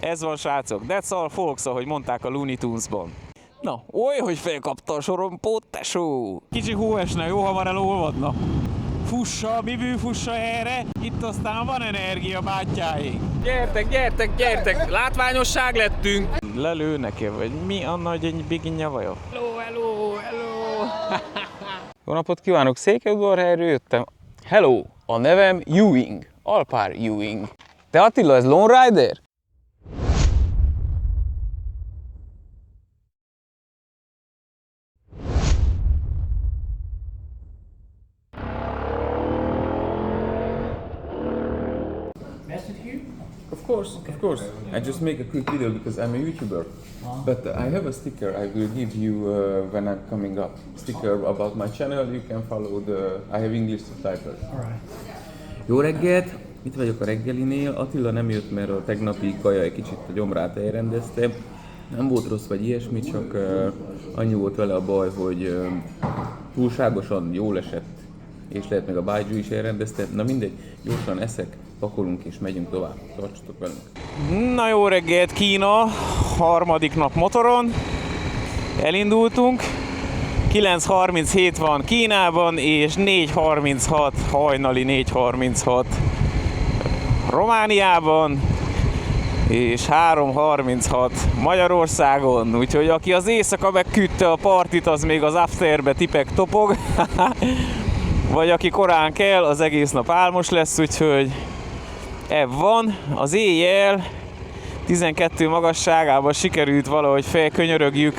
Ez van, srácok, that's all folks, ahogy mondták a Looney Tunes-ban. Na, oly, hogy felkapta a sorompót, tesó! Kicsi hóesne, jó, ha van elolvadna. Fussa, Bibű, fussa erre, itt aztán van energia, bátyáink. Gyertek, gyertek, gyertek, látványosság lettünk. Lelőnek-e, vagy mi a nagy biginja vajon? Hello, hello, hello. Jó napot kívánok, Székelyudvarhelyről jöttem. Hello, a nevem Ewing, Alpár Ewing. Te Attila, ez Lone Rider? Of course. I just make a quick video because I'm a YouTuber. But I have a sticker I will give you when I'm coming up. Sticker about my channel. You can follow I have English subtitles. Alright. Jó reggelt! Itt vagyok a reggelinél. Attila nem jött, mert a tegnapi kaja egy kicsit a gyomrát elrendezte. Nem volt rossz vagy ilyesmi, csak annyi volt vele a baj, hogy túlságosan jól esett, és lehet meg a bágyú is elrendezte. Na mindegy, gyorsan eszek, pakolunk és megyünk tovább. Tartsatok velünk! Na jó reggelt, Kína! Harmadik nap motoron. Elindultunk. 9:37 van Kínában, és 4:36, hajnali 4:36 Romániában, és 3:36 Magyarországon. Úgyhogy aki az éjszaka megküldte a partit, az még az afterbe tipek topog. Vagy aki korán kell, az egész nap álmos lesz, úgyhogy ebb van. Az éjjel 12 magasságában sikerült valahogy felkönyörögjük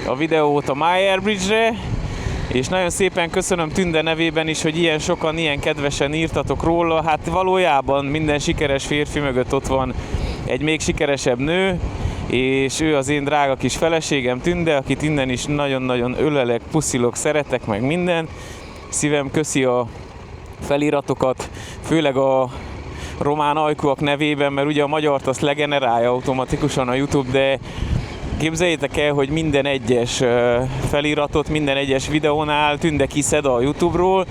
a videót a Meyer Bridge-re, és nagyon szépen köszönöm Tünde nevében is, hogy ilyen sokan, ilyen kedvesen írtatok róla. Hát valójában minden sikeres férfi mögött ott van egy még sikeresebb nő, és ő az én drága kis feleségem Tünde, akit innen is nagyon-nagyon ölelek, puszilok, szeretek meg minden. Szívem köszi a feliratokat, főleg a román ajkúak nevében, mert ugye a magyart azt legenerálja automatikusan a YouTube, de képzeljétek el, hogy minden egyes feliratot, minden egyes videónál Tünde kiszed a YouTube-ról,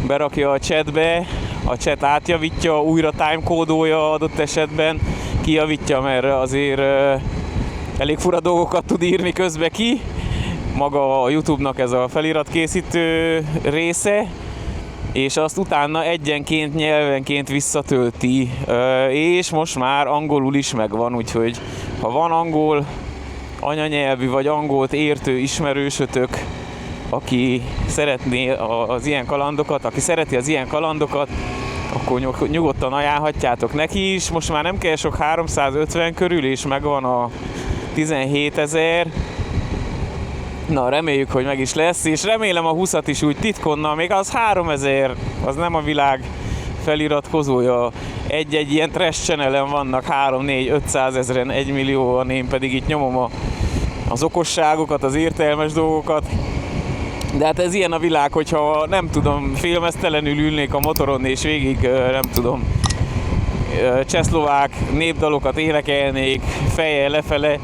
berakja a chatbe, a chat átjavítja, újra timecode-olja adott esetben, kijavítja, mert azért elég fura dolgokat tud írni közbe ki. Maga a YouTube-nak ez a feliratkészítő része, és azt utána egyenként, nyelvenként visszatölti, és most már angolul is megvan, úgyhogy ha van angol anyanyelvű vagy angolt értő ismerősötök, aki szeretné az ilyen kalandokat, aki szereti az ilyen kalandokat, akkor nyugodtan ajánlhatjátok neki is. Most már nem kell sok, 350 körül, és megvan a 17 000. Na, reméljük, hogy meg is lesz, és remélem a 20-at is úgy titkonnal, még az 3000, az nem a világ feliratkozója. Egy-egy ilyen trash channelen vannak 3-4-500 ezeren, 1 millióan, én pedig itt nyomom az okosságokat, az értelmes dolgokat. De hát ez ilyen a világ, hogyha nem tudom, félmeztelenül ülnék a motoron, és végig, nem tudom, csehszlovák népdalokat énekelnék fejjel lefele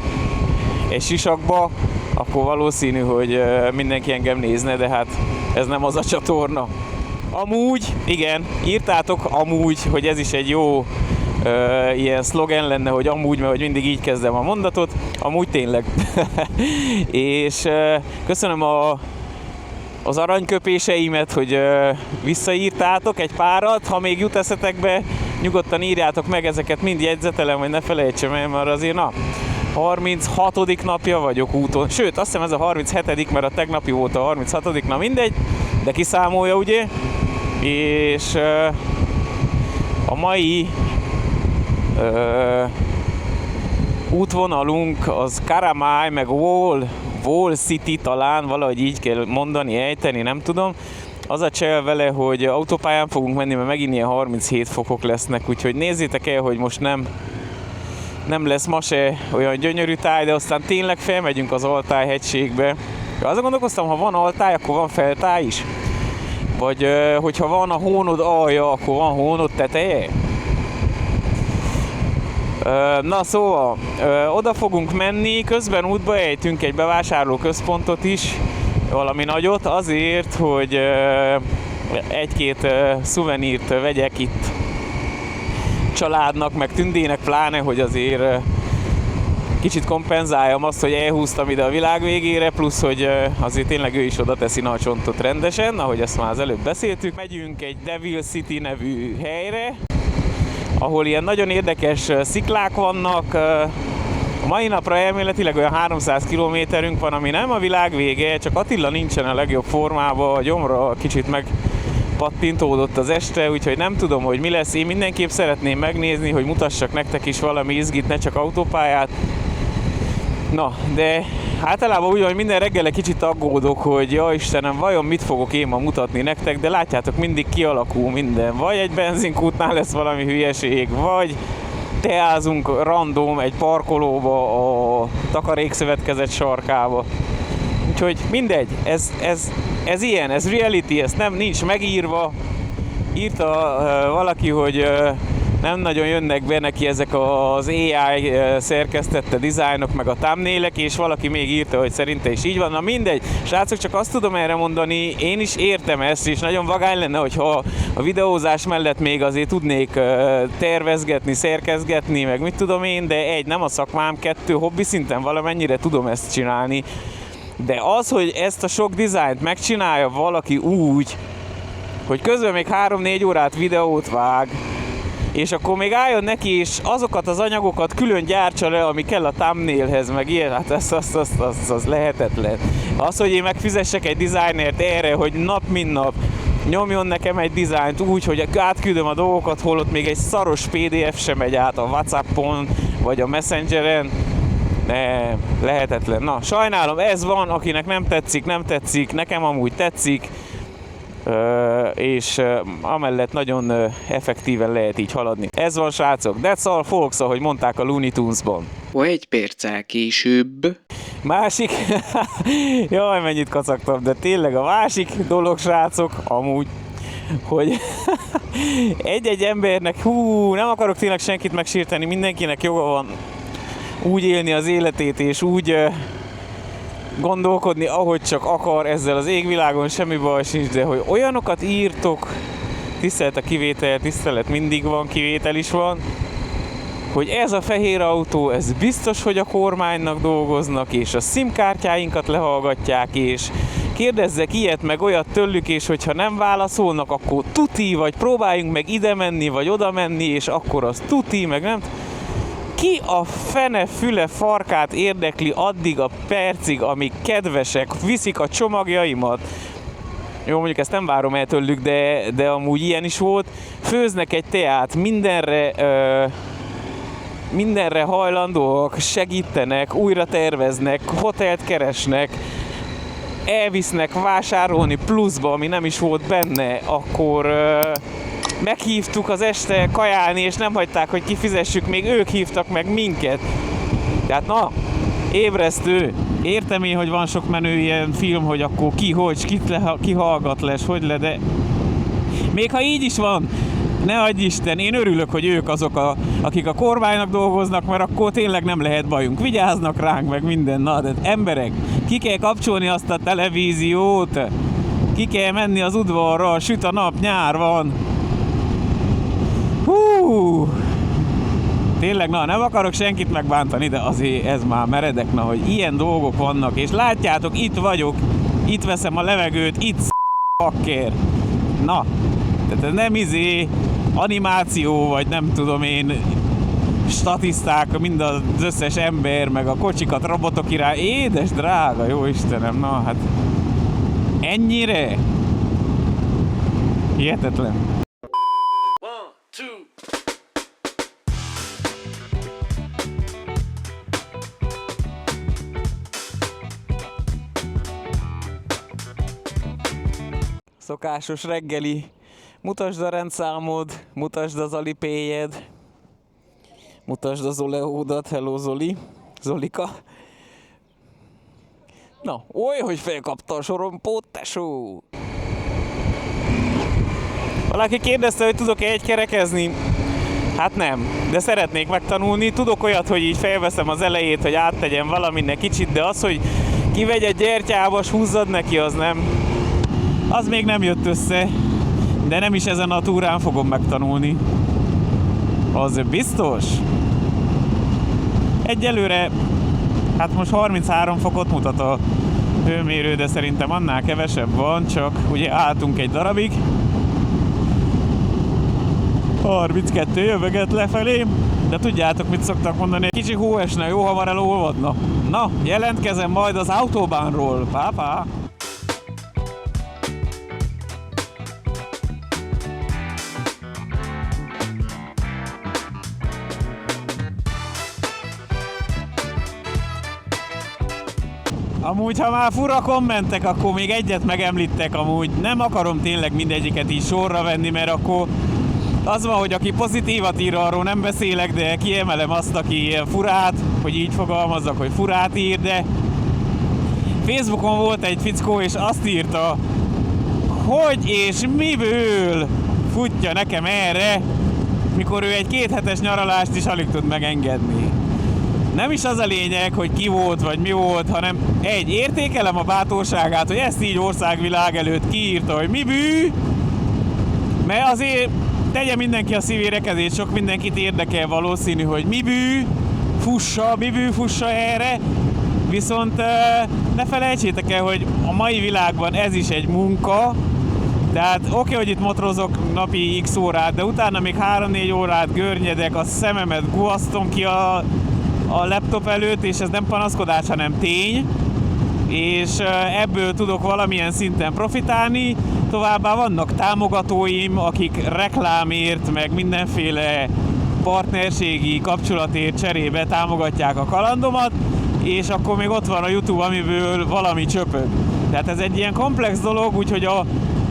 egy sisakba, akkor valószínű, hogy mindenki engem nézne, de hát ez nem az a csatorna. Amúgy, igen, írtátok amúgy, hogy ez is egy jó ilyen szlogen lenne, hogy amúgy, mert hogy mindig így kezdem a mondatot, amúgy tényleg. És köszönöm az aranyköpéseimet, hogy visszaírtátok egy párat, ha még jut eszetekbe, nyugodtan írjátok meg, ezeket mind jegyzetelem, hogy ne felejtsem el, mert azért na, 36. napja vagyok úton, sőt, azt hiszem ez a 37., mert a tegnapi volt a 36., na mindegy, de kiszámolja, ugye? És a mai útvonalunk az Karamály, meg Wall City, talán valahogy így kell mondani, ejteni, nem tudom. Az a csel vele, hogy autópályán fogunk menni, mert megint ilyen 37 fokok lesznek, úgyhogy nézzétek el, hogy most nem lesz ma se olyan gyönyörű táj, de aztán tényleg felmegyünk az Altáj hegységbe. Azon gondolkoztam, ha van Altáj, akkor van feltáj is. Vagy hogyha van a hónod alja, akkor van hónod teteje. Na szóval, oda fogunk menni, közben útba ejtünk egy bevásárlóközpontot is, valami nagyot, azért, hogy egy-két szuvenírt vegyek itt családnak, meg Tündének pláne, hogy azért kicsit kompenzáljam azt, hogy elhúztam ide a világ végére, plusz, hogy azért tényleg ő is oda teszi a csontot rendesen, ahogy ezt már az előbb beszéltük. Megyünk egy Devil City nevű helyre, ahol ilyen nagyon érdekes sziklák vannak. A mai napra elméletileg olyan 300 kilométerünk van, ami nem a világ vége, csak Attila nincsen a legjobb formában, a gyomra kicsit megpattintódott az este, úgyhogy nem tudom, hogy mi lesz. Én mindenképp szeretném megnézni, hogy mutassak nektek is valami izgit, ne csak autópályát. Na, de általában úgy, hogy minden reggel egy kicsit aggódok, hogy ja Istenem, vajon mit fogok én ma mutatni nektek, de látjátok, mindig kialakul minden. Vagy egy benzinkútnál lesz valami hülyeség, vagy teázunk random egy parkolóba a takarékszövetkezet sarkába. Úgyhogy mindegy, ez ilyen, ez reality, ez nincs megírva. Írta valaki, hogy nem nagyon jönnek be neki ezek az AI szerkesztette dizájnok, meg a thumbnailek, és valaki még írta, hogy szerinte is így van. Na mindegy, srácok, csak azt tudom erre mondani, én is értem ezt, és nagyon vagány lenne, hogyha a videózás mellett még azért tudnék tervezgetni, szerkezgetni, meg mit tudom én, de nem a szakmám, 2 hobbi szinten valamennyire tudom ezt csinálni. De az, hogy ezt a sok dizájnt megcsinálja valaki úgy, hogy közben még 3-4 órát videót vág, és akkor még álljon neki, és azokat az anyagokat külön gyártsa le, ami kell a thumbnailhez, meg ilyen, hát az lehetetlen. Az, hogy én megfizessek egy designert erre, hogy nap mint nap nyomjon nekem egy dizájnt úgy, hogy átküldöm a dolgokat, holott még egy szaros PDF sem megy át a WhatsAppon, vagy a Messengeren, nem, lehetetlen. Na, sajnálom, ez van, akinek nem tetszik, nekem amúgy tetszik. És amellett nagyon effektíven lehet így haladni. Ez van, srácok, that's all folks, ahogy mondták a Looney Tunes-ban. Egy perccel később. Másik, jaj, mennyit kacagtam, de tényleg a másik dolog, srácok, amúgy, hogy egy-egy embernek, nem akarok tényleg senkit megsérteni, mindenkinek joga van úgy élni az életét, és úgy gondolkodni, ahogy csak akar, ezzel az égvilágon semmi baj sincs, de hogy olyanokat írtok, tisztelet a kivétel, tisztelet mindig van, kivétel is van, hogy ez a fehér autó, ez biztos, hogy a kormánynak dolgoznak, és a SIM-kártyáinkat lehallgatják, és kérdezzek ilyet, meg olyat tőlük, és hogyha nem válaszolnak, akkor tuti, vagy próbáljunk meg ide menni, vagy oda menni, és akkor az tuti, meg nem. Ki a fene füle farkát érdekli addig a percig, amíg kedvesek, viszik a csomagjaimat? Jó, mondjuk ezt nem várom el tőlük, de amúgy ilyen is volt. Főznek egy teát, mindenre hajlandóak, segítenek, újra terveznek, hotelt keresnek, elvisznek vásárolni pluszba, ami nem is volt benne, akkor meghívtuk az este kajálni, és nem hagyták, hogy kifizessük, még ők hívtak meg minket. Tehát na, ébresztő. Értem én, hogy van sok menő ilyen film, hogy akkor ki hallgat lesz, hogy le, de még ha így is van, ne adj Isten, én örülök, hogy ők azok, akik a kormánynak dolgoznak, mert akkor tényleg nem lehet bajunk. Vigyáznak ránk, meg minden. Na, de emberek, ki kell kapcsolni azt a televíziót, ki kell menni az udvarra, süt a nap, nyár van. Tényleg, na, nem akarok senkit megbántani, de azért ez már meredek, na, hogy ilyen dolgok vannak, és látjátok, itt vagyok, itt veszem a levegőt, itt fakker. Na, tehát ez nem animáció, vagy nem tudom én, statiszták, mind az összes ember, meg a kocsikat robotok irány. Édes drága, jó Istenem, na hát ennyire? Hihetetlen. Szokásos reggeli. Mutasd a rendszámod, mutasd az alipéjed, mutasd az oleódat, hello Zoli, Zolika. Na, oly, hogy felkapta a sorompót, tesó! Valaki kérdezte, hogy tudok-e egykerekezni? Hát nem, de szeretnék megtanulni. Tudok olyat, hogy így felveszem az elejét, hogy áttegyem valaminnek kicsit, de az, hogy kivegy egy gyertyába, s húzzad neki, az nem. Az még nem jött össze, de nem is ezen a túrán fogom megtanulni. Az biztos. Egyelőre, hát most 33 fokot mutat a hőmérő, de szerintem annál kevesebb van, csak ugye álltunk egy darabig. 32 jövöget lefelé, de tudjátok, mit szoktak mondani, kicsi hó esne, jó hamar elolvadna. Na, jelentkezem majd az autóbánról, pápá! Amúgy, ha már fura kommentek, akkor még egyet megemlítek, amúgy nem akarom tényleg mindegyiket így sorra venni, mert akkor az van, hogy aki pozitívat ír, arról nem beszélek, de kiemelem azt, aki ilyen furát, hogy így fogalmazzak, hogy furát ír, de Facebookon volt egy fickó, és azt írta, hogy és miből futja nekem erre, mikor ő egy 2 hetes nyaralást is alig tud megengedni. Nem is az a lényeg, hogy ki volt, vagy mi volt, hanem értékelem a bátorságát, hogy ezt így országvilág előtt kiírta, hogy mi bű, mert azért tegye mindenki a szívére kezét, sok mindenkit érdekel valószínű, hogy mi bű fussa erre, viszont ne felejtsétek el, hogy a mai világban ez is egy munka, tehát oké, hogy itt motorozok napi x órát, de utána még 3-4 órát görnyedek, a szememet guasztom ki a laptop előtt, és ez nem panaszkodás, hanem tény, és ebből tudok valamilyen szinten profitálni. Továbbá vannak támogatóim, akik reklámért, meg mindenféle partnerségi kapcsolatért cserébe támogatják a kalandomat, és akkor még ott van a YouTube, amiből valami csöpög. Tehát ez egy ilyen komplex dolog, úgyhogy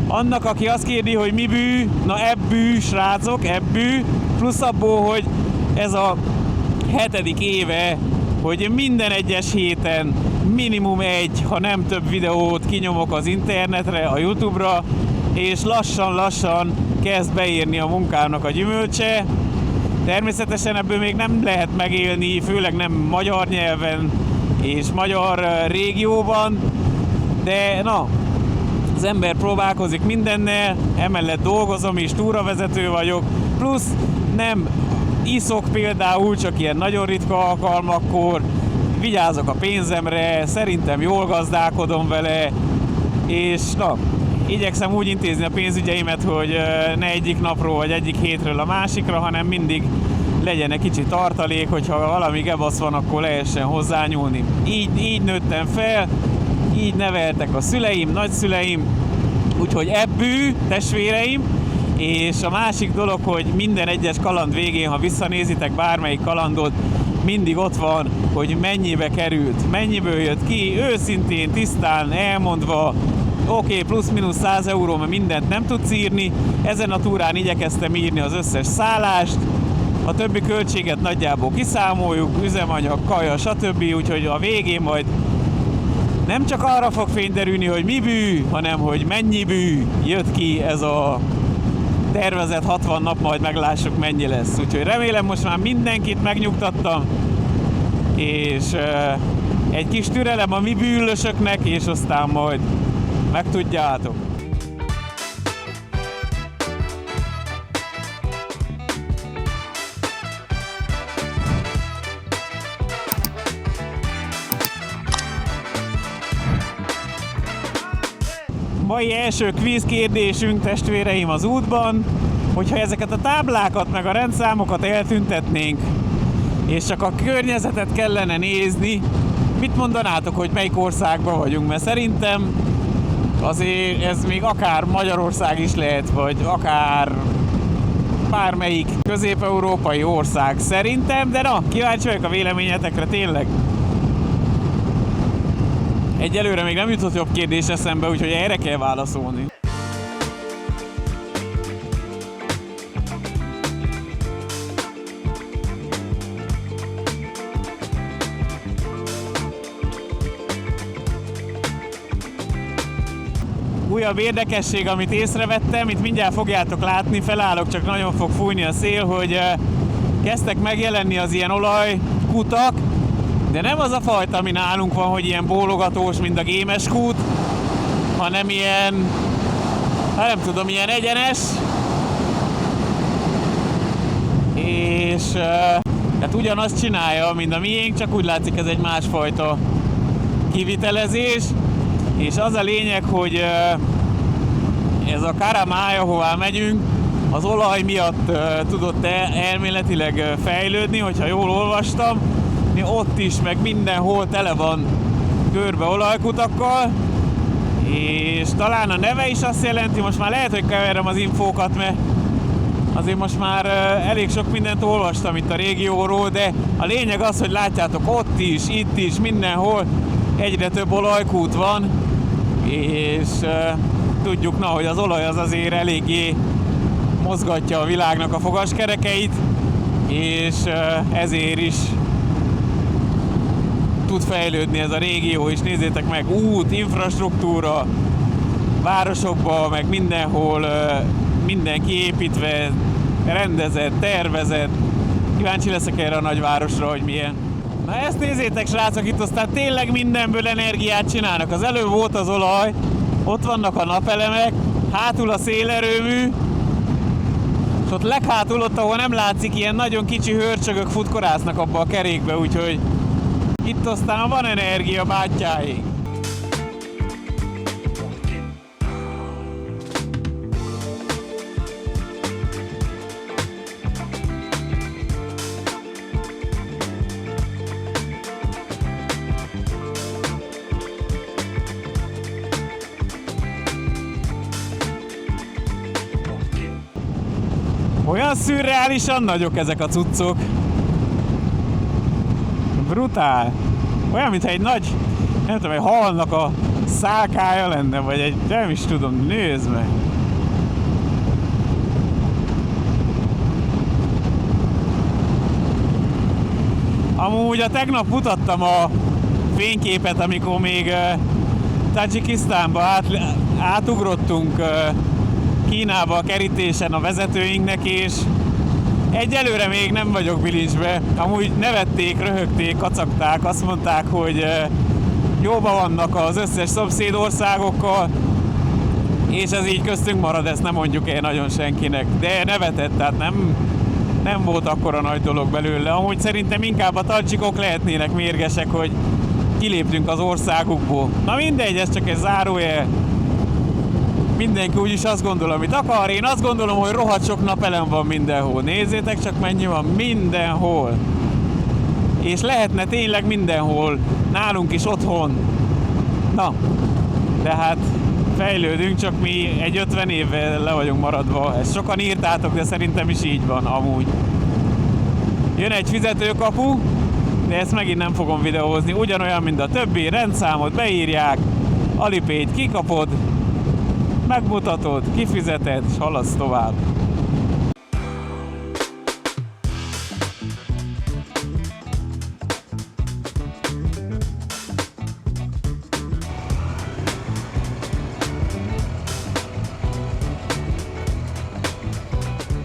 annak, aki azt kérdi, hogy mi bű, na ebbű, srácok, ebbű, plusz abból, hogy ez a 7. éve, hogy minden egyes héten minimum egy, ha nem több videót kinyomok az internetre, a YouTube-ra, és lassan-lassan kezd beérni a munkának a gyümölcse. Természetesen ebből még nem lehet megélni, főleg nem magyar nyelven és magyar régióban, de na, az ember próbálkozik mindennel, emellett dolgozom és túravezető vagyok, plusz nem iszok például, csak ilyen nagyon ritka alkalmakkor, vigyázok a pénzemre, szerintem jól gazdálkodom vele, és na, igyekszem úgy intézni a pénzügyeimet, hogy ne egyik napról vagy egyik hétről a másikra, hanem mindig legyen egy kicsit tartalék, hogyha valami gebasz van, akkor lehessen hozzányúlni. Így nőttem fel, így neveltek a szüleim, nagyszüleim, úgyhogy ebbű, testvéreim, és a másik dolog, hogy minden egyes kaland végén, ha visszanézitek bármelyik kalandot, mindig ott van, hogy mennyibe került, mennyiből jött ki, őszintén, tisztán, elmondva, oké, plusz-minusz 100 euró, mert mindent nem tudsz írni. Ezen a túrán igyekeztem írni az összes szállást, a többi költséget nagyjából kiszámoljuk, üzemanyag, kaja, stb. Úgyhogy a végén majd nem csak arra fog fény derülni, hogy mi bű, hanem hogy mennyi bű jött ki ez a tervezett 60 nap, majd meglássuk mennyi lesz. Úgyhogy remélem most már mindenkit megnyugtattam, és egy kis türelem a mi bűnösöknek, és aztán majd megtudjátok. Mai első kvíz kérdésünk, testvéreim, az útban, hogyha ezeket a táblákat meg a rendszámokat eltüntetnénk, és csak a környezetet kellene nézni, mit mondanátok, hogy melyik országban vagyunk? Mert szerintem azért ez még akár Magyarország is lehet, vagy akár bármelyik közép-európai ország szerintem, de na, kíváncsi vagyok a véleményetekre tényleg. Egyelőre még nem jutott jobb kérdés eszembe, úgyhogy erre kell válaszolni. Újabb érdekesség, amit észrevettem, itt mindjárt fogjátok látni, felállok, csak nagyon fog fújni a szél, hogy kezdtek megjelenni az ilyen olajkutak, de nem az a fajta, ami nálunk van, hogy ilyen bólogatós, mint a gémes kút, hanem ilyen, hát nem tudom, ilyen egyenes. és hát ugyanazt csinálja, mint a miénk, csak úgy látszik ez egy másfajta kivitelezés, és az a lényeg, hogy ez a Karamály, ahová megyünk, az olaj miatt tudott elméletileg fejlődni, hogyha jól olvastam. Ott is, meg mindenhol tele van körbe olajkutakkal, és talán a neve is azt jelenti, most már lehet, hogy keverem az infókat, mert azért most már elég sok mindent olvastam itt a régióról, de a lényeg az, hogy látjátok, ott is, itt is, mindenhol egyre több olajkút van, és tudjuk, na, hogy az olaj az azért eléggé mozgatja a világnak a fogaskerekeit, és ezért is tud fejlődni ez a régió, és nézzétek meg, út, infrastruktúra, városokban, meg mindenhol mindenki építve, rendezett, tervezett. Kíváncsi leszek erre a nagyvárosra, hogy milyen. Na ezt nézzétek, srácok, itt aztán tényleg mindenből energiát csinálnak. Az előbb volt az olaj, ott vannak a napelemek, hátul a szélerőmű, és ott leghátul, ott, ahol nem látszik, ilyen nagyon kicsi hörcsögök futkorásznak abba a kerékbe, úgyhogy itt aztán van energia, bátyáig. Olyan szürreálisan nagyok ezek a cuccok. Brutál. Olyan, mintha egy nagy, nem tudom, egy halnak a szálkája lenne, vagy egy, nem is tudom, nézd meg. Amúgy tegnap mutattam a fényképet, amikor még Tadzsikisztánba átugrottunk Kínába a kerítésen a vezetőinknek, és egyelőre még nem vagyok bilincsbe. Amúgy nevették, röhögték, kacagták, azt mondták, hogy jóban vannak az összes szomszédországokkal, és ez így köztünk marad, ezt nem mondjuk el nagyon senkinek. De nevetett, tehát nem volt akkora nagy dolog belőle. Amúgy szerintem inkább a tadzsikok lehetnének mérgesek, hogy kiléptünk az országukból. Na mindegy, ez csak egy zárójel. Mindenki úgyis azt gondol, amit akar. Én azt gondolom, hogy rohadt sok napelem van mindenhol. Nézzétek csak, mennyi van mindenhol. És lehetne tényleg mindenhol. Nálunk is otthon. Na, de hát fejlődünk, csak mi egy 50 évvel le vagyunk maradva. Ezt sokan írtátok, de szerintem is így van amúgy. Jön egy fizetőkapu, de ezt megint nem fogom videózni. Ugyanolyan, mint a többi, rendszámot beírják, Alipayt kikapod, megmutatod, kifizeted, és haladsz tovább.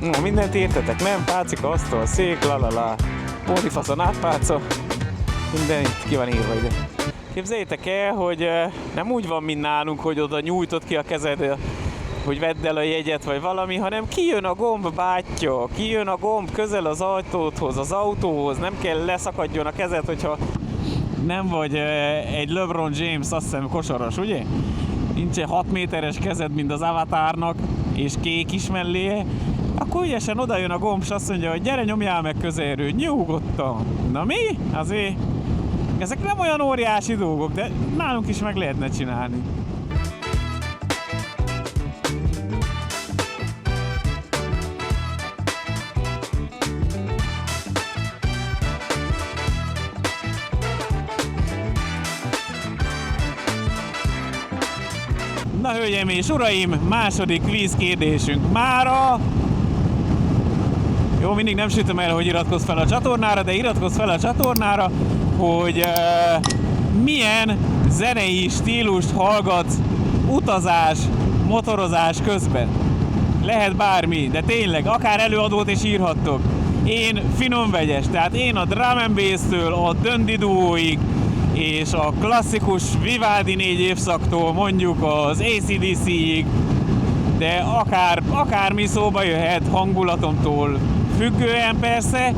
No, mindent értetek, nem? Pácika, asztal, szék, lalala, pódifaszon, átpálca, minden itt ki van írva ide. Képzeljétek el, hogy nem úgy van, mint nálunk, hogy oda nyújtod ki a kezed, hogy vedd el a jegyet vagy valami, hanem kijön a gomb, bátyja, kijön a gomb közel az ajtódhoz, az autóhoz, nem kell leszakadjon a kezed, hogyha nem vagy egy LeBron James, azt hiszem kosaras, ugye? Nincs egy 6 méteres kezed, mint az Avatarnak, és kék is melléje, akkor ügyesen oda jön a gomb, és azt mondja, hogy gyere, nyomjál meg közelről, nyugodtan. Na mi? Azért ezek nem olyan óriási dolgok, de nálunk is meg lehetne csinálni. Na hölgyeim és uraim, második kvízkérdésünk mára. Jó, mindig nem sütöm el, hogy iratkozz fel a csatornára, de iratkozz fel a csatornára, hogy milyen zenei stílust hallgatsz utazás, motorozás közben. Lehet bármi, de tényleg, akár előadót is írhattok. Én finom vegyes, tehát én a drum and bass-től a Döndi Duóig, és a klasszikus Vivaldi 4 évszaktól mondjuk az AC/DC-ig, de akármi szóba jöhet, hangulatomtól függően persze,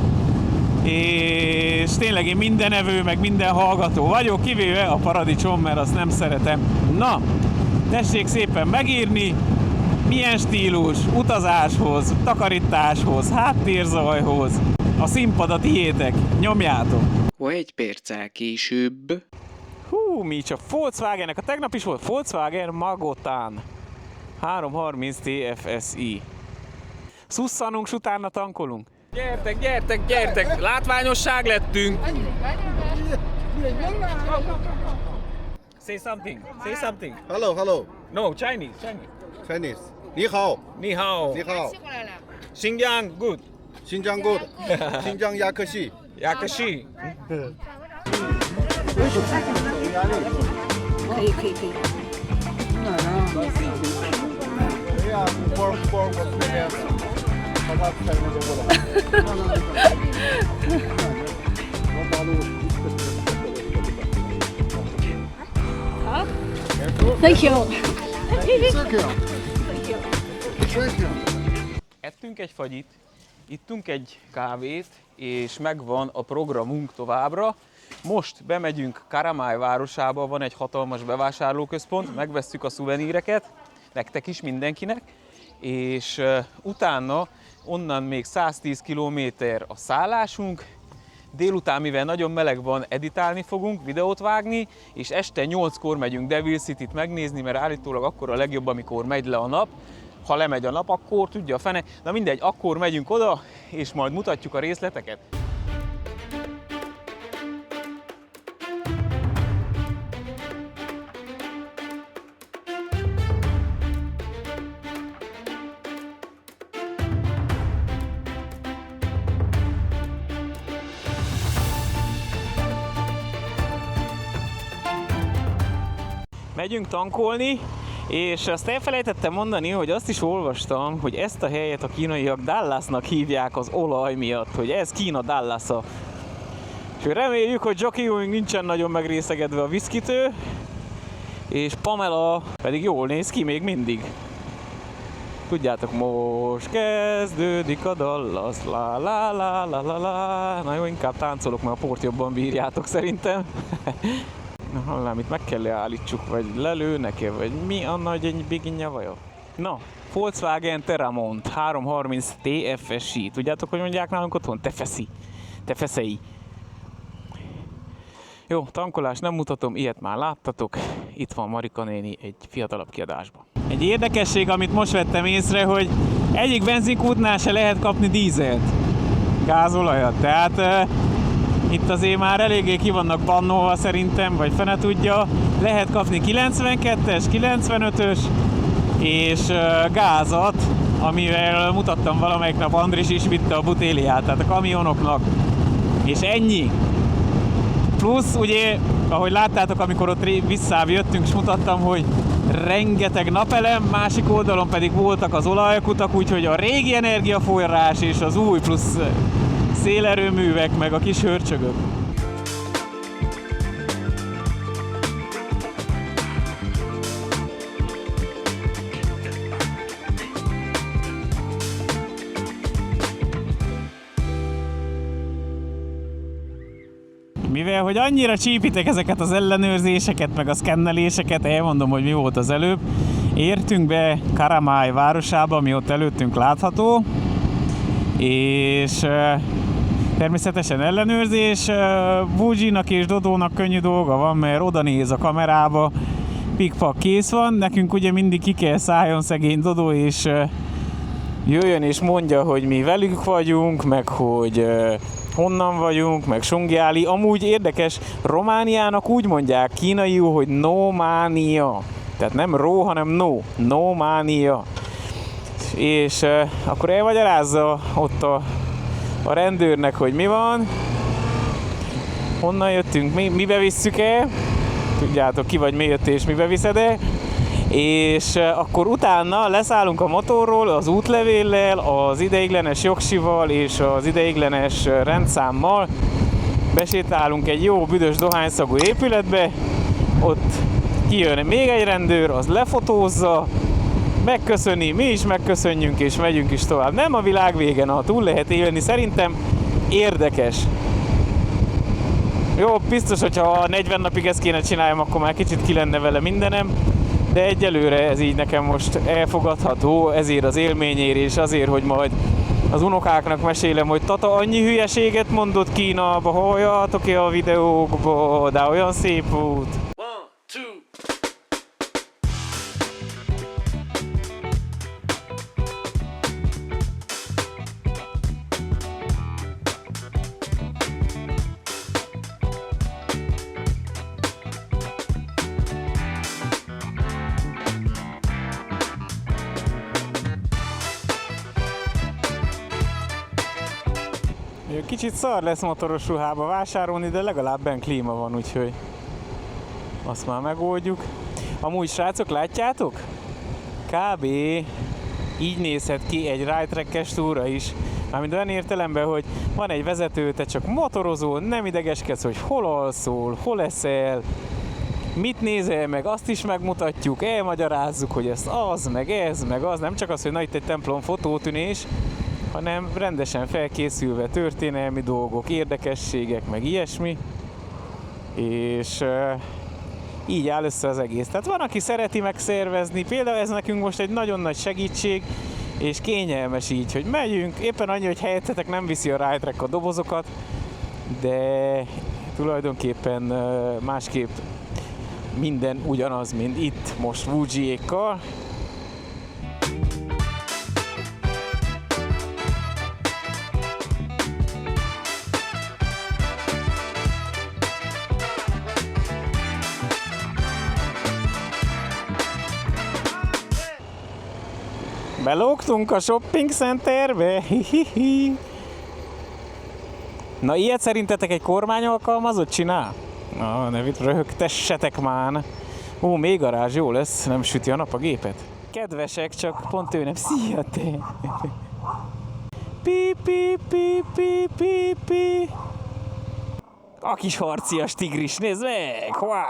és tényleg én mindenevő, meg minden hallgató vagyok, kivéve a paradicsom, mert azt nem szeretem. Na, tessék szépen megírni, milyen stílus utazáshoz, takarításhoz, háttérzajhoz. A színpad a tiétek, nyomjátok! Egy perccel később. Hú, mi csak Volkswagennek, a tegnap is volt Volkswagen Magotán 330 TFSI. Szusszanunk, s utána tankolunk. Gyertek, gyertek, gyertek! Látványosság lettünk! Say something, say something. Hello, hello. No, Chinese, Chinese. Chinese. 你好， Ni hao. 你好。 Xinjiang, good. 新疆 good， 新疆亚克西。 Yakashi. 可以可以可以。好，Thank you。 Ettünk egy fagyit, ittunk egy kávét, és megvan a programunk továbbra. Most bemegyünk Karamály városába, van egy hatalmas bevásárlóközpont, megvesszük a szuveníreket, nektek is, mindenkinek, és utána onnan még 110 km a szállásunk. Délután, mivel nagyon meleg van, editálni fogunk, videót vágni, és este 8-kor megyünk Devil City-t megnézni, mert állítólag akkor a legjobb, amikor megy le a nap. Ha lemegy a nap, akkor tudja a fene. Na mindegy, akkor megyünk oda, és majd mutatjuk a részleteket. Megyünk tankolni, és azt elfelejtettem mondani, hogy azt is olvastam, hogy ezt a helyet a kínaiak Dallasnak hívják az olaj miatt, hogy ez Kína Dallasa. És reméljük, hogy jockeyünk nincsen nagyon megrészegedve a viszkitől, és Pamela pedig jól néz ki még mindig. Tudjátok, most kezdődik a Dallas, la la la la la la. Na jó, inkább táncolok, mert a port jobban bírjátok szerintem. Na, hallám, itt meg kell leállítsuk, vagy lelőnek-e, vagy mi a nagy biginja vajon? Na, Volkswagen Terramont 330 TFSI. Tudjátok, hogy mondják nálunk otthon? Tefeszei. Jó, tankolás nem mutatom, ilyet már láttatok. Itt van Marika néni egy fiatalabb kiadásban. Egy érdekesség, amit most vettem észre, hogy egyik benzinkútnál se lehet kapni dízelt, gázolajat. Tehát itt azért már eléggé ki vannak bannolva szerintem, vagy fene tudja. Lehet kapni 92-es, 95-ös és gázat, amivel mutattam valamelyik nap, Andris is vitte a butéliát, tehát a kamionoknak. És ennyi. Plusz ugye, ahogy láttátok, amikor ott visszább jöttünk, és mutattam, hogy rengeteg napelem, másik oldalon pedig voltak az olajkutak, úgyhogy a régi energiaforrás és az új plusz szélerőművek, meg a kis hörcsögök. Mivel, hogy annyira csípitek ezeket az ellenőrzéseket, meg a szkenneléseket, elmondom, hogy mi volt az előbb. Értünk be Karamály városába, ami ott előttünk látható, és természetesen ellenőrzés. Búzsinak és Dodónak könnyű dolga van, mert oda néz a kamerába, pikpak kész van. Nekünk ugye mindig ki kell szálljon szegény Dodó, és jöjjön és mondja, hogy mi velük vagyunk, meg hogy honnan vagyunk, meg Songjáli. Amúgy érdekes, Romániának úgy mondják kínaiul, hogy Nománia. Tehát nem Ró, hanem No. Nománia. És akkor elmagyarázza ott a rendőrnek, hogy mi van, honnan jöttünk, mibe visszük el, tudjátok ki vagy mi jött és mibe viszed-e, és akkor utána leszállunk a motorról az útlevéllel, az ideiglenes jogsival és az ideiglenes rendszámmal, besétálunk egy jó büdös dohányszagú épületbe, ott kijön még egy rendőr, az lefotózza, megköszöni, mi is megköszönjünk és megyünk is tovább. Nem a világ vége, na, túl lehet élni, szerintem érdekes. Jó, biztos, hogyha 40 napig ezt kéne csináljam, akkor már kicsit ki lenne vele mindenem, de egyelőre ez így nekem most elfogadható, ezért az élményért és azért, hogy majd az unokáknak mesélem, hogy tata annyi hülyeséget mondott Kínába, halljátok-e a videókba, de olyan szép volt. Kicsit szar lesz motoros ruhába vásárolni, de legalább benn klíma van, úgyhogy azt már megoldjuk. Amúgy srácok, látjátok? Kb. Így nézhet ki egy ride-trackes túra is. Mármint olyan értelemben, hogy van egy vezető, te csak motorozol, nem idegeskedsz, hogy hol alszol, hol eszel, mit nézel meg, azt is megmutatjuk, elmagyarázzuk, hogy ez az, meg ez, meg az. Nem csak az, hogy na itt egy templom fotótűnés, hanem rendesen felkészülve történelmi dolgok, érdekességek, meg ilyesmi. És így áll össze az egész. Tehát van, aki szereti megszervezni, például ez nekünk most egy nagyon nagy segítség, és kényelmes így, hogy megyünk, éppen annyi, hogy helyettetek nem viszi a ride-track a dobozokat, de tulajdonképpen másképp minden ugyanaz, mint itt most Fujiékkal. Belógtunk a shopping centerbe. Na, ilyet szerintetek egy kormány alkalmazott csinál? Na, ne röhögtessetek már. Ó, még garázs, jó lesz, nem süti a nap a gépet. Kedvesek, csak pont ő nem. Szia te! Pi, pi, pi, pi, pi, pi. A kis harcias tigris, nézd meg! Hua!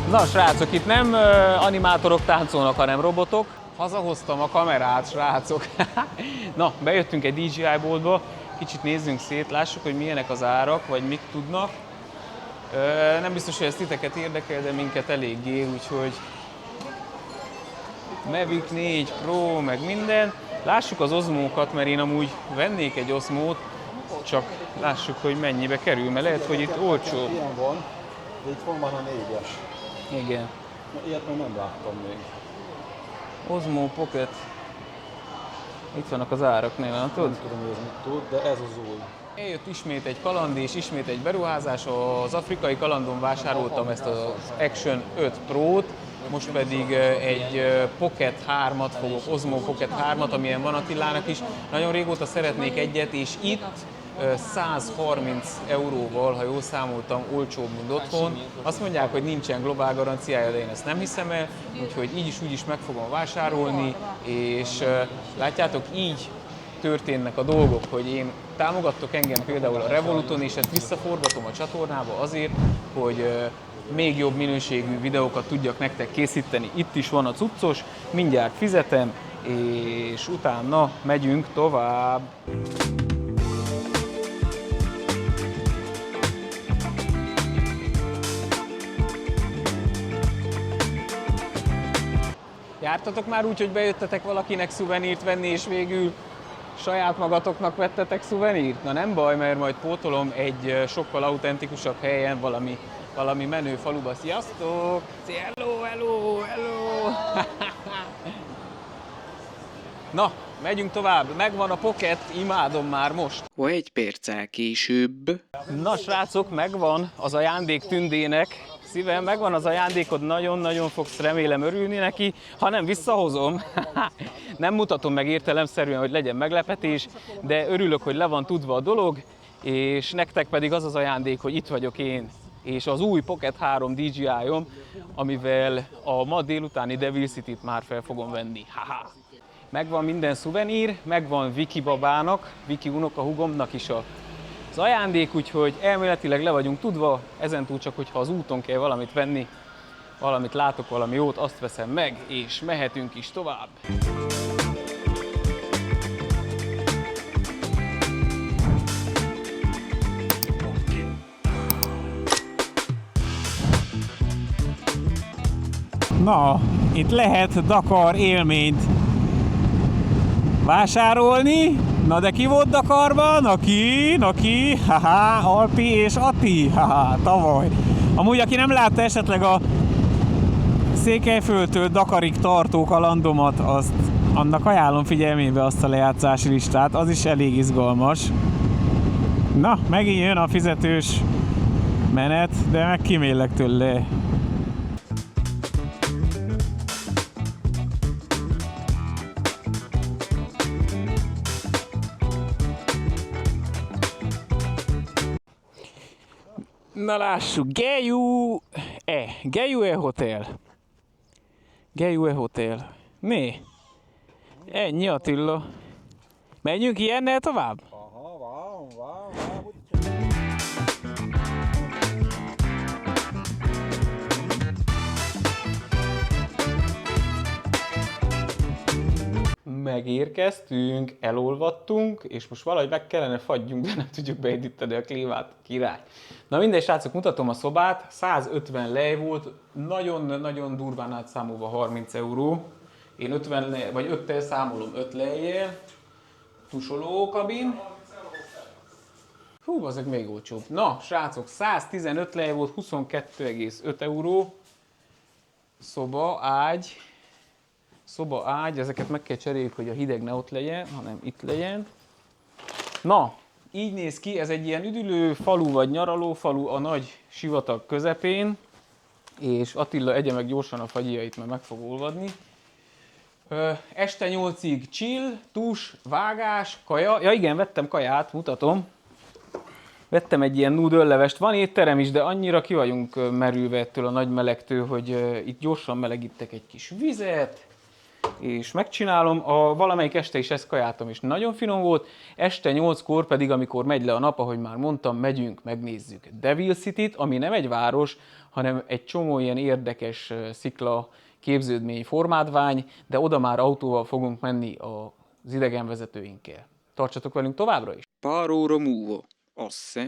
Na srácok, itt nem animátorok táncolnak, hanem robotok. Hazahoztam a kamerát, srácok. Na, bejöttünk egy DJI boltba, kicsit nézzünk szét, lássuk, hogy milyenek az árak, vagy mit tudnak. Nem biztos, hogy ez titeket érdekel, de minket eléggé, úgyhogy Mavic 4 Pro, meg minden. Lássuk az Osmókat, mert én amúgy vennék egy Osmót, csak lássuk, hogy mennyibe kerül, mert lehet, hogy itt olcsó. Ilyen van, de itt van a 4-es. Igen. Na, ilyet még nem láttam még. Osmo Pocket. Itt vannak az árak, nem tudod? Nem tudom, hogy ez mit tud, de ez az új. Eljött ismét egy kaland és ismét egy beruházás. Az afrikai kalandon vásároltam ezt az Action 5 Pro-t, most pedig egy Pocket 3-at fogok, Osmo Pocket 3-at, amilyen van Attilának is. Nagyon régóta szeretnék egyet, és itt 130 euróval, ha jól számoltam, olcsóbb, mint otthon. Azt mondják, hogy nincsen globál garanciája, de én ezt nem hiszem el, úgyhogy így is úgy is meg fogom vásárolni, és látjátok, így történnek a dolgok, hogy én támogattok engem például a Revoluton, és ezt visszaforgatom a csatornába azért, hogy még jobb minőségű videókat tudjak nektek készíteni. Itt is van a cuccos, mindjárt fizetem, és utána megyünk tovább. Jártatok már úgy, hogy bejöttetek valakinek szuvenírt venni, és végül saját magatoknak vettetek szuvenírt? Na nem baj, mert majd pótolom egy sokkal autentikusabb helyen, valami menő faluba. Sziasztok! Hello, hello, hello! Na, megyünk tovább. Megvan a Pocket, imádom már most. Egy perccel később. Na srácok, megvan az ajándék Tündének. Szívem, megvan az ajándékod, nagyon-nagyon fogsz remélem örülni neki, ha nem visszahozom. Nem mutatom meg értelemszerűen, hogy legyen meglepetés, de örülök, hogy le van tudva a dolog, és nektek pedig az az ajándék, hogy itt vagyok én, és az új Pocket 3 DJI-om, amivel a ma délutáni Devil City-t már fel fogom venni. Haha. Megvan minden szuvenír, megvan Viki babának, Viki unokahúgomnak is az ajándék, úgyhogy elméletileg le vagyunk tudva, ezentúl csak, hogyha az úton kell valamit venni, valamit látok, valami jót, azt veszem meg, és mehetünk is tovább. Na, itt lehet Dakar élményt vásárolni. Na de ki volt Dakarban? Naki, haha, Alpi és Ati, haha, tavaly. Amúgy, aki nem látta esetleg a Székelyföldtől Dakarig tartó kalandomat, annak ajánlom figyelmébe azt a lejátszási listát, az is elég izgalmas. Na, megint jön a fizetős menet, de meg kimélek tőle. Na lássuk, Gejue Hotel. Gejue Hotel. Né? Ennyi, Attila. Menjünk ilyennel tovább? Aha, wow. Megérkeztünk, elolvadtunk, és most valahogy meg kellene fagyjunk, de nem tudjuk beindítani a klímát. Király. Na mindegy, srácok, mutatom a szobát. 150 lej volt, nagyon durván átszámolva 30 euró. Én 50 lej, vagy 5-tel számolom, 5 lejjel. Tusolókabin. Hú, azok még olcsóbb. Na, srácok, 115 lej volt, 22,5 euró. Szoba, ágy, ezeket meg kell cseréljük, hogy a hideg ne ott legyen, hanem itt legyen. Na, így néz ki, ez egy ilyen üdülő falu vagy nyaraló falu a nagy sivatag közepén, és Attila egye meg gyorsan a fagyjait, mert meg fog olvadni. Este 8-ig chill, tus, vágás, kaja. Ja igen, vettem kaját, mutatom. Vettem egy ilyen nudöllevest, van étterem is, de annyira ki vagyunk merülve ettől a nagy melegtől, hogy itt gyorsan melegítek egy kis vizet, és megcsinálom. Valamelyik este is ezt kajáltam, és nagyon finom volt. Este 8-kor pedig, amikor megy le a nap, ahogy már mondtam, megyünk, megnézzük Devil City-t, ami nem egy város, hanem egy csomó ilyen érdekes szikla képződmény, formádvány, de oda már autóval fogunk menni az idegenvezetőinkkel. Tartsatok velünk továbbra is! Pár óra múlva. Asse.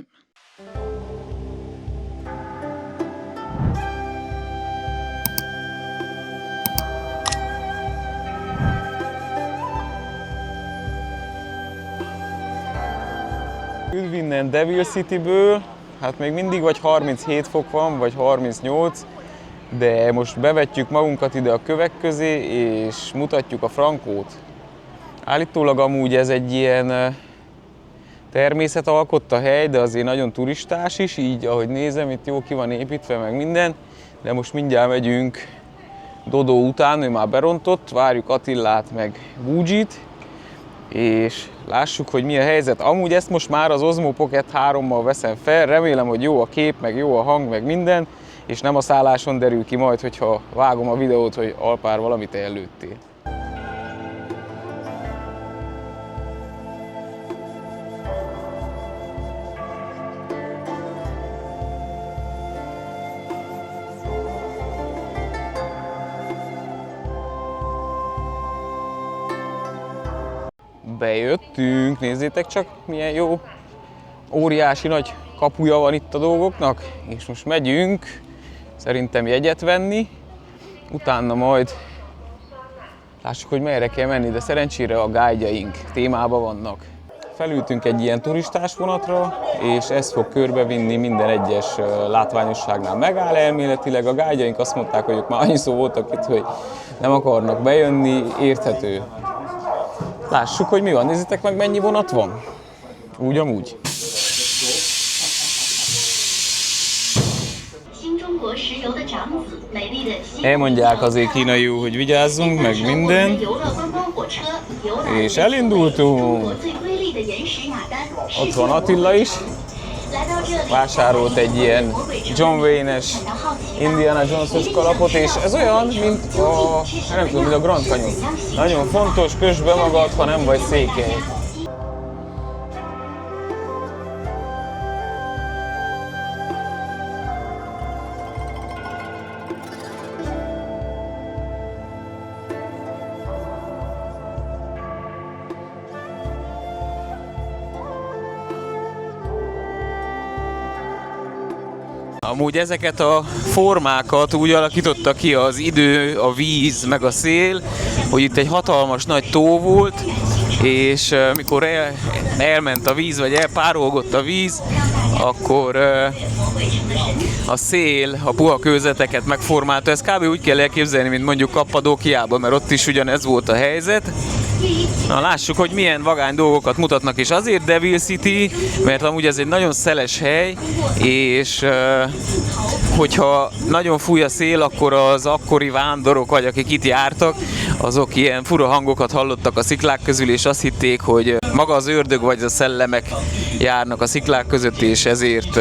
Üdv innen Devil Cityből, hát még mindig vagy 37 fok van, vagy 38, de most bevetjük magunkat ide a kövek közé, és mutatjuk a frankót. Állítólag amúgy ez egy ilyen természet alkotta hely, de azért nagyon turistás is, így ahogy nézem, itt jó ki van építve, meg minden, de most mindjárt megyünk Dodó után, ő már berontott, várjuk Attilát meg Búdzsit, és lássuk, hogy mi a helyzet. Amúgy ezt most már az Osmo Pocket 3-mal veszem fel, remélem, hogy jó a kép, meg jó a hang, meg minden, és nem a szálláson derül ki majd, hogyha vágom a videót, hogy Alpár valamit ellőttél. Bejöttünk, nézzétek csak, milyen jó, óriási nagy kapuja van itt a dolgoknak, és most megyünk, szerintem jegyet venni, utána majd lássuk, hogy merre kell menni, de szerencsére a guide-jaink témában vannak. Felültünk egy ilyen turistás vonatra, és ez fog körbevinni minden egyes látványosságnál. Megáll elméletileg, a guide-jaink azt mondták, hogy ők már annyiszor voltak itt, hogy nem akarnak bejönni, érthető. Lássuk, hogy mi van. Nézzétek meg, mennyi vonat van. Úgy amúgy. Elmondják azért kínaiul, hogy vigyázzunk, meg minden. És elindultunk. Ott van Attila is. vásárolt egy ilyen John Wayne-es Indiana Jones-os kalapot, és ez olyan, mint a, nem tudom, mint a Grand Canyon. Nagyon fontos, kösd be magad, ha nem vagy székely. Amúgy ezeket a formákat úgy alakította ki az idő, a víz, meg a szél, hogy itt egy hatalmas nagy tó volt, és mikor elment a víz, vagy elpárolgott a víz, akkor a szél a puha kőzeteket megformálta. Ez kb. Úgy kell elképzelni, mint mondjuk Kappadókiában, mert ott is ugyanez volt a helyzet. Na, lássuk, hogy milyen vagány dolgokat mutatnak, és azért Devil City, mert amúgy ez egy nagyon szeles hely, és hogyha nagyon fúj a szél, akkor az akkori vándorok, vagy akik itt jártak, azok ilyen fura hangokat hallottak a sziklák közül, és azt hitték, hogy maga az ördög vagy a szellemek járnak a sziklák között, és ezért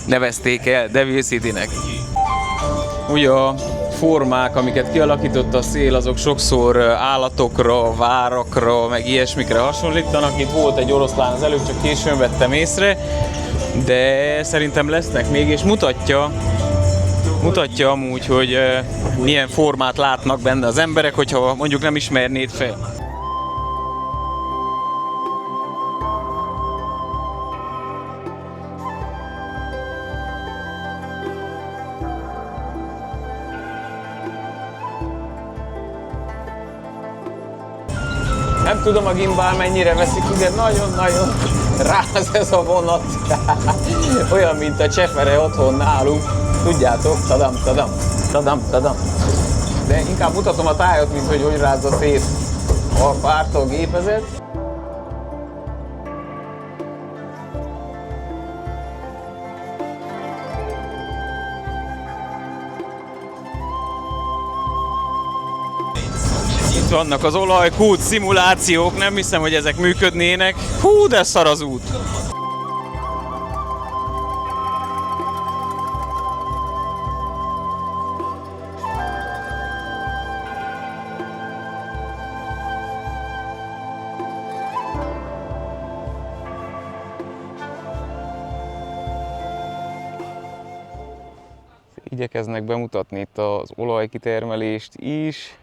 nevezték el Devil Citynek. Ugye a formák, amiket kialakított a szél, azok sokszor állatokra, várakra, meg ilyesmikre hasonlítanak. Itt volt egy oroszlán, az előbb csak későn vettem észre, de szerintem lesznek még, és mutatja amúgy, hogy milyen formát látnak benne az emberek, hogyha mondjuk nem ismernéd fel. Nem tudom, a gimbal mennyire veszik, de nagyon-nagyon ráz ez a vonat. Olyan, mint a csefere otthon nálunk. Tudjátok, tadam, tadam, tadam, tadam. De inkább mutatom a tájat, mint hogy rázza szét a pártól gépezet. Itt vannak az olajkút szimulációk, nem hiszem, hogy ezek működnének. Hú, de szar az út! Igyekeznek bemutatni itt az olajkitermelést is,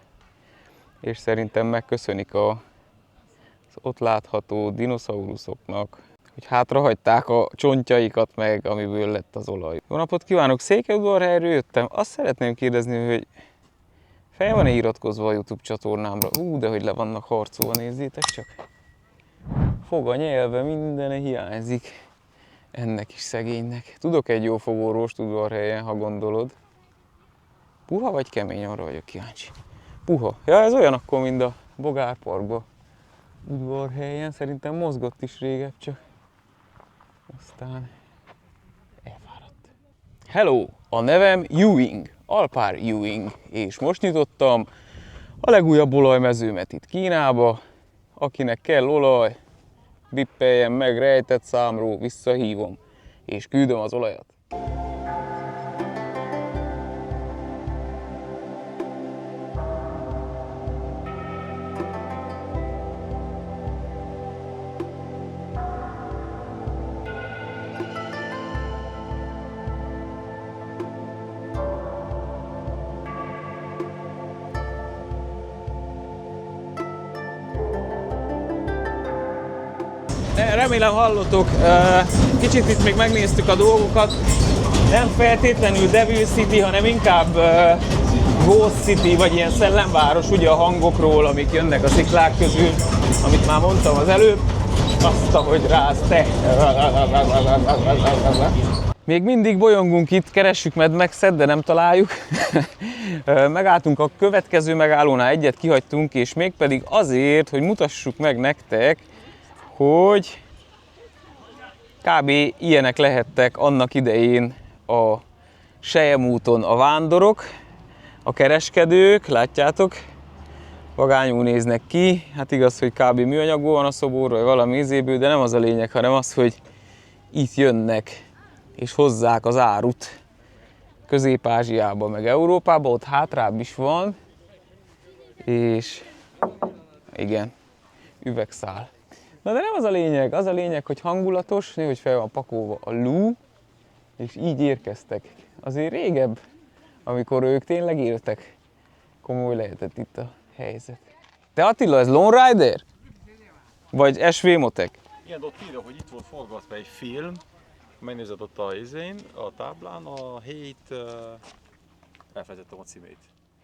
és szerintem megköszönik az ott látható dinoszauruszoknak, hogy hátrahagyták a csontjaikat meg, amiből lett az olaj. Jó napot kívánok! Székelyudvarhelyről jöttem. Azt szeretném kérdezni, hogy fel van-e iratkozva a YouTube csatornámra? De hogy le vannak harcolva, nézzétek csak! Fog a nyelve, mindene hiányzik ennek is szegénynek. Tudok egy jó fogórost Udvarhelyen, ha gondolod. Puha vagy kemény, arra vagyok kíváncsi. Puha. Ja, ez olyan akkor, mint a Bogárparkban. Udvarhelyen szerintem mozgott is régebb, csak aztán elfáradt. Hello! A nevem Ewing, Alpár Ewing, és most nyitottam a legújabb olajmezőmet itt Kínába. Akinek kell olaj, bippeljen meg rejtett számról, visszahívom, és küldöm az olajat. Remélem hallottok, kicsit itt még megnéztük a dolgokat, nem feltétlenül Devil City, hanem inkább Ghost City, vagy ilyen szellemváros, ugye a hangokról, amik jönnek a sziklák közül, amit már mondtam az előbb, azt, ahogy ráz te. Még mindig bolyongunk itt, keressük Mad Max-et, de nem találjuk. Megálltunk a következő megállónál, egyet kihagytunk, és mégpedig azért, hogy mutassuk meg nektek, hogy kb. Ilyenek lehettek annak idején a Selyemúton a vándorok, a kereskedők, látjátok? Vagányul néznek ki, hát igaz, hogy kb. Műanyagból van a szobor, vagy valami ízéből, de nem az a lényeg, hanem az, hogy itt jönnek és hozzák az árut Közép-Ázsiába, meg Európába, ott hátrább is van, és igen, üvegszál. Na de nem az a lényeg, hogy hangulatos, hogy fel van pakolva a lú, és így érkeztek. Azért régebb, amikor ők tényleg éltek, komoly lehetett itt a helyzet. Te Attila, ez Lone Rider? Vagy SV Motek? Igen, de ott írja, hogy itt volt forgatva egy film, megnézed ott a izén, a táblán, a hét, elfelejtettem a címét.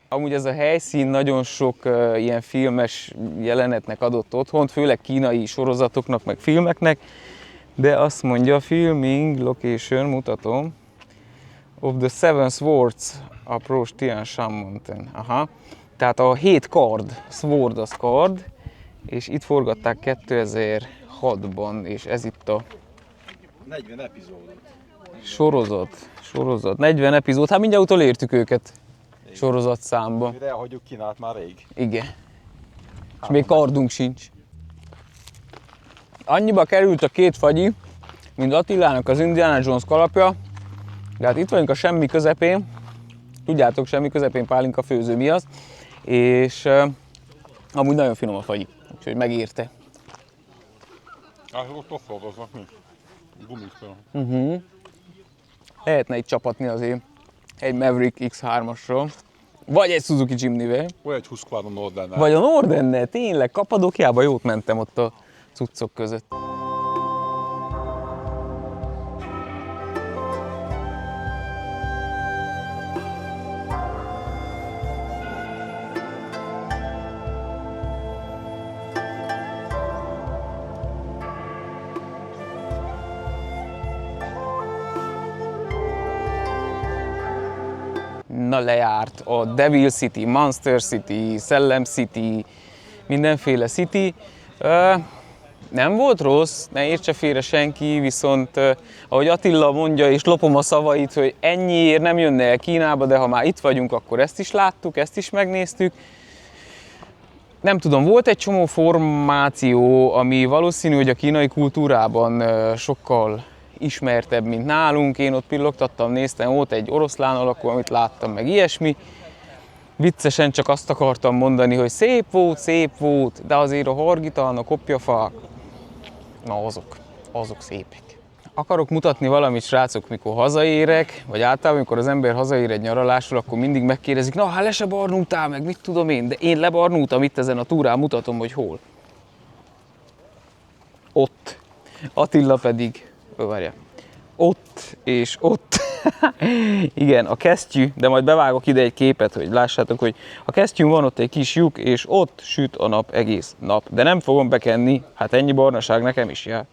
Amúgy ez a helyszín nagyon sok ilyen filmes jelenetnek adott otthont, főleg kínai sorozatoknak, meg filmeknek, de azt mondja, filming location, mutatom, of the Seven Swords approach Tian Shan Mountain. Aha. Tehát a 7 kard, sword az kard, és itt forgatták 2006-ban, és ez itt a 40 epizódot. sorozat, 40 epizód, hát mindjárt utolértük őket sorozatszámba. Mire elhagyjuk Kínát már rég. Igen. És még kardunk sincs. Annyiba került a 2 fagyi, mint Attilának az Indiana Jones kalapja, de hát itt vagyunk a semmi közepén, tudjátok, semmi közepén pálinka főző mi az, és amúgy nagyon finom a fagyi, úgyhogy megérte. Hát ott hordoznak mi? Gumisztől. Lehetne egy csapatni azért egy Maverick X3-asról, vagy egy Suzuki Jimny-vel. Vagy egy Husqvarna Nordennel. Vagy a Nordennel, tényleg, Kapadokiába jót mentem ott a cuccok között. Na lejárt a Devil City, Monster City, Szellem City, mindenféle City. Nem volt rossz, ne értse félre senki, viszont ahogy Attila mondja, és lopom a szavait, hogy ennyiért nem jönne el Kínába, de ha már itt vagyunk, akkor ezt is láttuk, ezt is megnéztük. Nem tudom, volt egy csomó formáció, ami valószínű, hogy a kínai kultúrában sokkal ismertebb, mint nálunk. Én ott pillogtattam, néztem, volt egy oroszlán alakú, amit láttam, meg ilyesmi. Viccesen csak azt akartam mondani, hogy szép volt, de azért a hargitalna, kopjafák, na azok szépek. Akarok mutatni valamit, srácok, mikor hazaérek, vagy általában, amikor az ember hazaér egy nyaralásról, akkor mindig megkérdezik, na hát le se barnultál, meg mit tudom én, de én lebarnultam itt ezen a túrán, mutatom, hogy hol. Ott. Attila pedig, várjál, ott és ott. Igen, a kesztyű, de majd bevágok ide egy képet, hogy lássátok, hogy a kesztyűn van ott egy kis lyuk, és ott süt a nap egész nap. De nem fogom bekenni, hát ennyi barnaság nekem is jár.